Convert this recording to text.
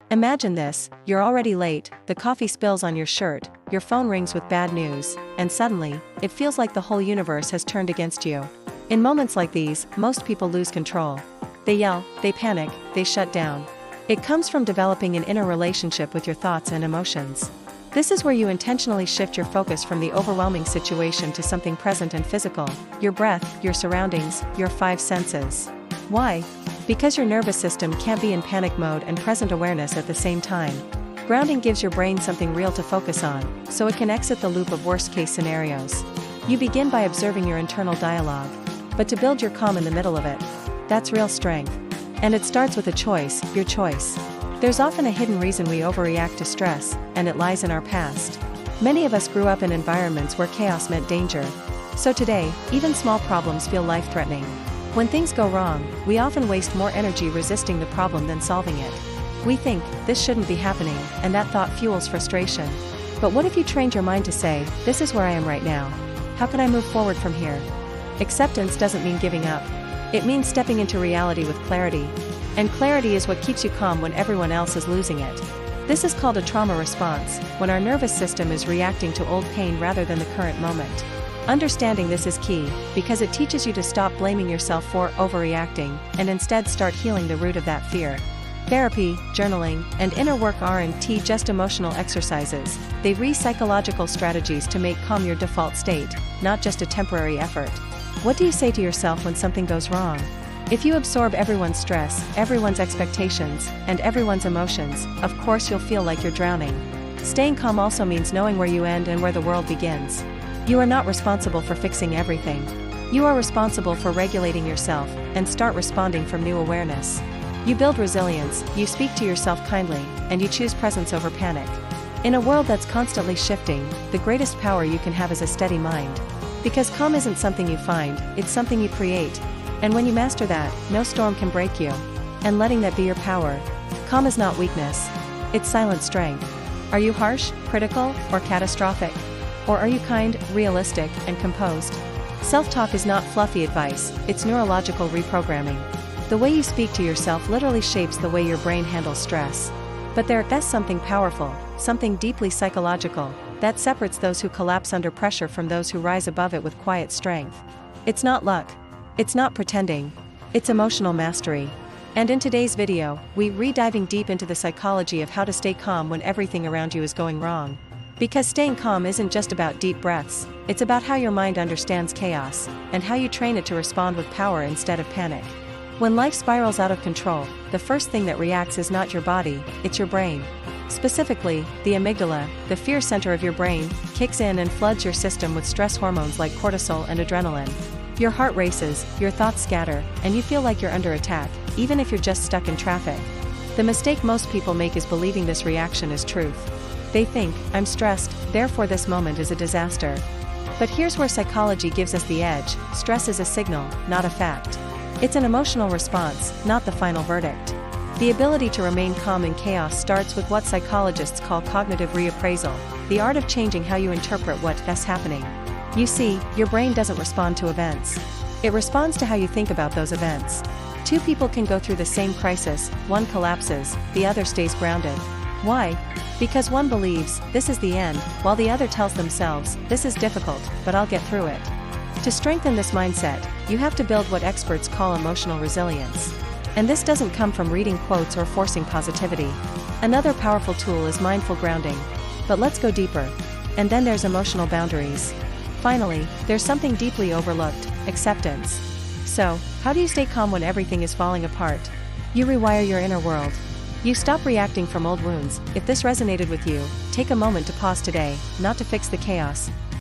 Imagine this: you're already late, the coffee spills on your shirt, your phone rings with bad news, and suddenly, it feels like the whole universe has turned against you. In moments like these, most people lose control. They yell, they panic, they shut down. It comes from developing an inner relationship with your thoughts and emotions. This is where you intentionally shift your focus from the overwhelming situation to something present and physical: your breath, your surroundings, your five senses. Why? Because your nervous system can't be in panic mode and present awareness at the same time. Grounding gives your brain something real to focus on, so it can exit the loop of worst-case scenarios. You begin by observing your internal dialogue. But to build your calm in the middle of it, that's real strength. And it starts with a choice, your choice. There's often a hidden reason we overreact to stress, and it lies in our past. Many of us grew up in environments where chaos meant danger. So today, even small problems feel life-threatening. When things go wrong, we often waste more energy resisting the problem than solving it. We think, this shouldn't be happening, and that thought fuels frustration. But what if you trained your mind to say, this is where I am right now? How can I move forward from here? Acceptance doesn't mean giving up. It means stepping into reality with clarity. And clarity is what keeps you calm when everyone else is losing it. This is called a trauma response, when our nervous system is reacting to old pain rather than the current moment. Understanding this is key, because it teaches you to stop blaming yourself for overreacting, and instead start healing the root of that fear. Therapy, journaling, and inner work aren't just emotional exercises. They are psychological strategies to make calm your default state, not just a temporary effort. What do you say to yourself when something goes wrong? If you absorb everyone's stress, everyone's expectations, and everyone's emotions, of course you'll feel like you're drowning. Staying calm also means knowing where you end and where the world begins. You are not responsible for fixing everything. You are responsible for regulating yourself, and start responding from new awareness. You build resilience, you speak to yourself kindly, and you choose presence over panic. In a world that's constantly shifting, the greatest power you can have is a steady mind. Because calm isn't something you find, it's something you create. And when you master that, no storm can break you. And letting that be your power. Calm is not weakness. It's silent strength. Are you harsh, critical, or catastrophic? Or are you kind, realistic, and composed? Self-talk is not fluffy advice, it's neurological reprogramming. The way you speak to yourself literally shapes the way your brain handles stress. But there's something powerful, something deeply psychological, that separates those who collapse under pressure from those who rise above it with quiet strength. It's not luck. It's not pretending. It's emotional mastery. And in today's video, we're diving deep into the psychology of how to stay calm when everything around you is going wrong. Because staying calm isn't just about deep breaths, it's about how your mind understands chaos, and how you train it to respond with power instead of panic. When life spirals out of control, the first thing that reacts is not your body, it's your brain. Specifically, the amygdala, the fear center of your brain, kicks in and floods your system with stress hormones like cortisol and adrenaline. Your heart races, your thoughts scatter, and you feel like you're under attack, even if you're just stuck in traffic. The mistake most people make is believing this reaction is truth. They think, I'm stressed, therefore this moment is a disaster. But here's where psychology gives us the edge: stress is a signal, not a fact. It's an emotional response, not the final verdict. The ability to remain calm in chaos starts with what psychologists call cognitive reappraisal, the art of changing how you interpret what's happening. You see, your brain doesn't respond to events. It responds to how you think about those events. Two people can go through the same crisis, one collapses, the other stays grounded. Why? Because one believes, this is the end, while the other tells themselves, this is difficult, but I'll get through it. To strengthen this mindset, you have to build what experts call emotional resilience. And this doesn't come from reading quotes or forcing positivity. Another powerful tool is mindful grounding. But let's go deeper. And then there's emotional boundaries. Finally, there's something deeply overlooked: acceptance. So, how do you stay calm when everything is falling apart? You rewire your inner world. You stop reacting from old wounds. If this resonated with you, take a moment to pause today, not to fix the chaos,